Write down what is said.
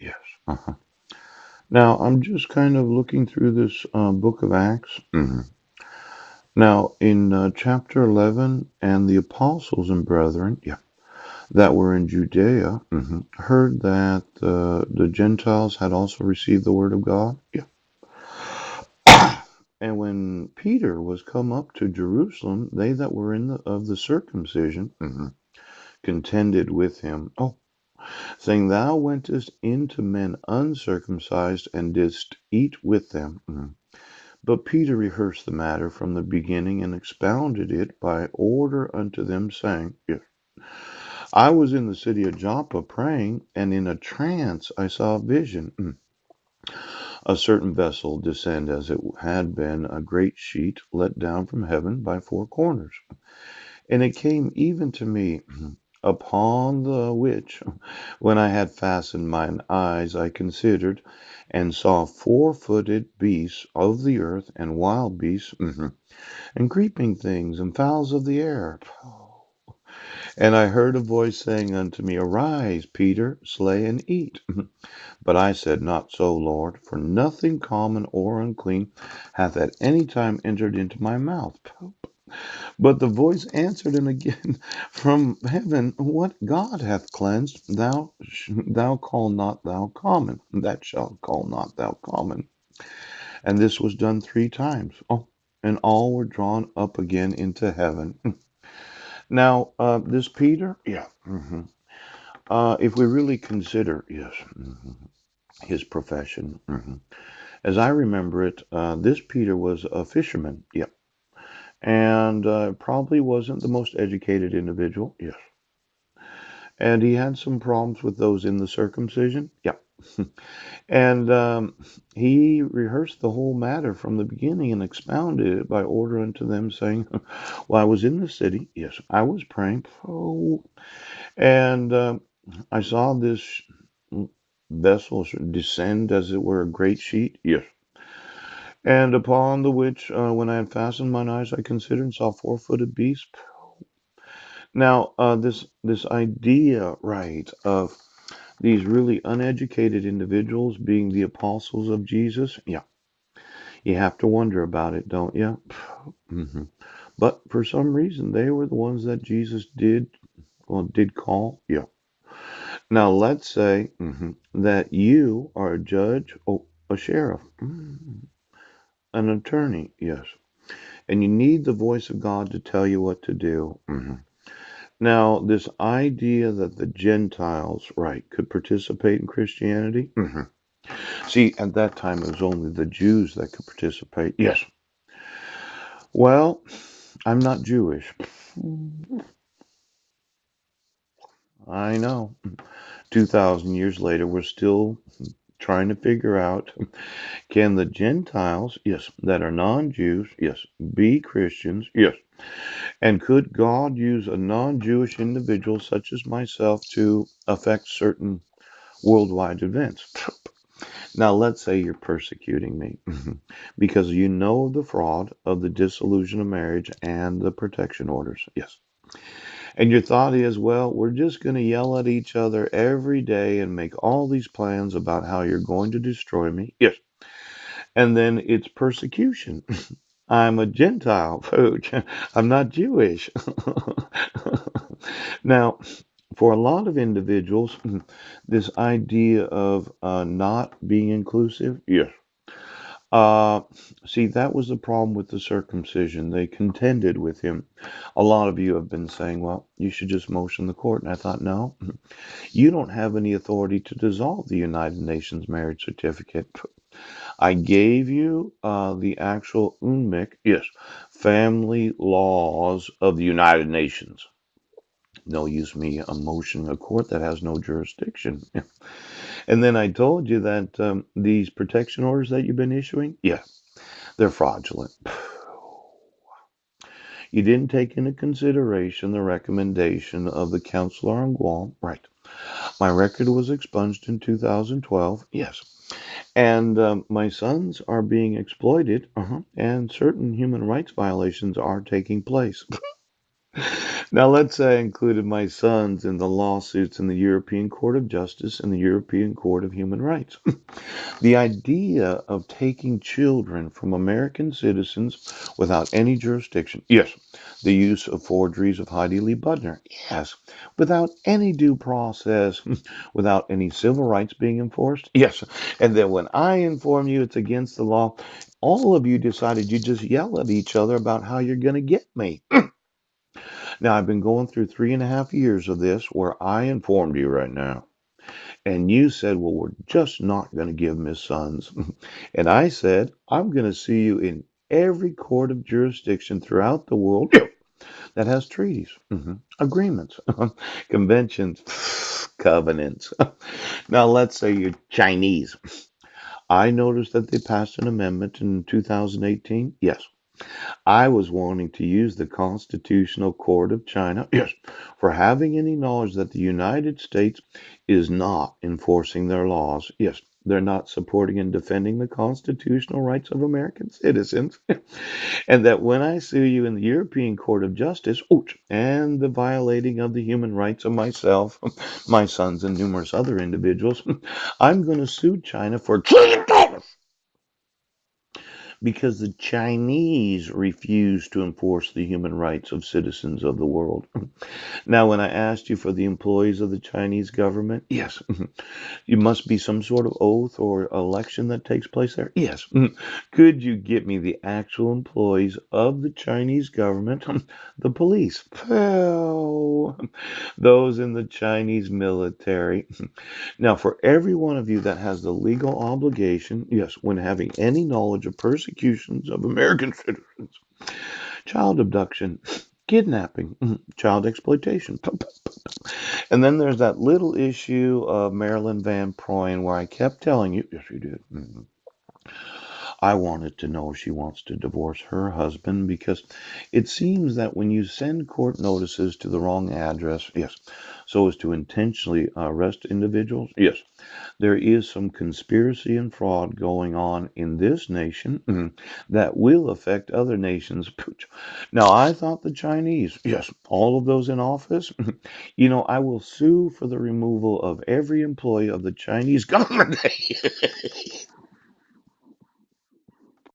Yes. Uh-huh. Now, I'm just kind of looking through this book of Acts. Now, in chapter 11, and the apostles and brethren, that were in Judea, heard that the Gentiles had also received the word of God. And when Peter was come up to Jerusalem, they that were of the circumcision contended with him. Oh, saying, Thou wentest into men uncircumcised and didst eat with them. But Peter rehearsed the matter from the beginning and expounded it by order unto them, saying, I was in the city of Joppa praying, and in a trance I saw a vision. A certain vessel descend as it had been a great sheet let down from heaven by four corners. And it came even to me, upon the which, when I had fastened mine eyes, I considered, and saw four-footed beasts of the earth, and wild beasts, and creeping things, and fowls of the air. And I heard a voice saying unto me, Arise, Peter, slay and eat. But I said, Not so, Lord, for nothing common or unclean hath at any time entered into my mouth. But the voice answered him again from heaven, What God hath cleansed, thou call not thou common. That shalt call not thou common. And this was done three times. Oh, and all were drawn up again into heaven. Now, this Peter, if we really consider, his profession, as I remember it, this Peter was a fisherman, and probably wasn't the most educated individual, and he had some problems with those in the circumcision, and he rehearsed the whole matter from the beginning and expounded it by order unto them, saying, Well, I was in the city, I was praying, and I saw this vessel descend as it were a great sheet, and upon the which, when I had fastened mine eyes, I considered and saw four-footed beasts. Now, this idea, right, of these really uneducated individuals being the apostles of Jesus, you have to wonder about it, don't you? But for some reason, they were the ones that Jesus did call. Now, let's say that you are a judge, a sheriff, an attorney, and you need the voice of God to tell you what to do. Now, this idea that the Gentiles, right, could participate in Christianity. See, at that time, it was only the Jews that could participate. Yes. Well, I'm not Jewish. I know. 2,000 years later, we're still trying to figure out, can the Gentiles, that are non-Jews, be Christians? Yes. And could God use a non-Jewish individual such as myself to affect certain worldwide events? Now, let's say you're persecuting me because you know the fraud of the dissolution of marriage and the protection orders. Yes. And your thought is, well, we're just going to yell at each other every day and make all these plans about how you're going to destroy me. Yes. And then it's persecution. I'm a Gentile, folks. I'm not Jewish. Now, for a lot of individuals, this idea of not being inclusive, uh, see, that was the problem with the circumcision. They contended with him. A lot of you have been saying, well, you should just motion the court. And I thought, no, you don't have any authority to dissolve the United Nations marriage certificate. I gave you the actual UNMIC, family laws of the United Nations. No use me motioning a court that has no jurisdiction. And then I told you that these protection orders that you've been issuing, they're fraudulent. You didn't take into consideration the recommendation of the counselor on Guam. Right. My record was expunged in 2012. Yes. And my sons are being exploited, and certain human rights violations are taking place. Now, let's say I included my sons in the lawsuits in the European Court of Justice and the European Court of Human Rights. The idea of taking children from American citizens without any jurisdiction. Yes. The use of forgeries of Heidi Lee Budner. Yes. Without any due process, without any civil rights being enforced. Yes. And then when I inform you it's against the law, all of you decided you just yell at each other about how you're going to get me. Now, I've been going through 3.5 years of this where I informed you right now. And you said, well, we're just not going to give Miss Sons. And I said, I'm going to see you in every court of jurisdiction throughout the world that has treaties, agreements, conventions, covenants. Now, let's say you're Chinese. I noticed that they passed an amendment in 2018. Yes. I was wanting to use the Constitutional Court of China, yes, for having any knowledge that the United States is not enforcing their laws. Yes, they're not supporting and defending the constitutional rights of American citizens. And that when I sue you in the European Court of Justice, ouch, and the violating of the human rights of myself, my sons, and numerous other individuals, I'm going to sue China for because the Chinese refuse to enforce the human rights of citizens of the world. Now, when I asked you for the employees of the Chinese government, yes, you must be some sort of oath or election that takes place there. Yes. Could you get me the actual employees of the Chinese government, the police, those in the Chinese military? Now, for every one of you that has the legal obligation, yes, when having any knowledge of persecutions of American citizens, child abduction, kidnapping, child exploitation. And then there's that little issue of Marilyn Van Proyen where I kept telling you, yes, you did. I wanted to know if she wants to divorce her husband because it seems that when you send court notices to the wrong address, yes, so as to intentionally arrest individuals, yes, there is some conspiracy and fraud going on in this nation that will affect other nations. Now, I thought the Chinese, yes, all of those in office, I will sue for the removal of every employee of the Chinese government.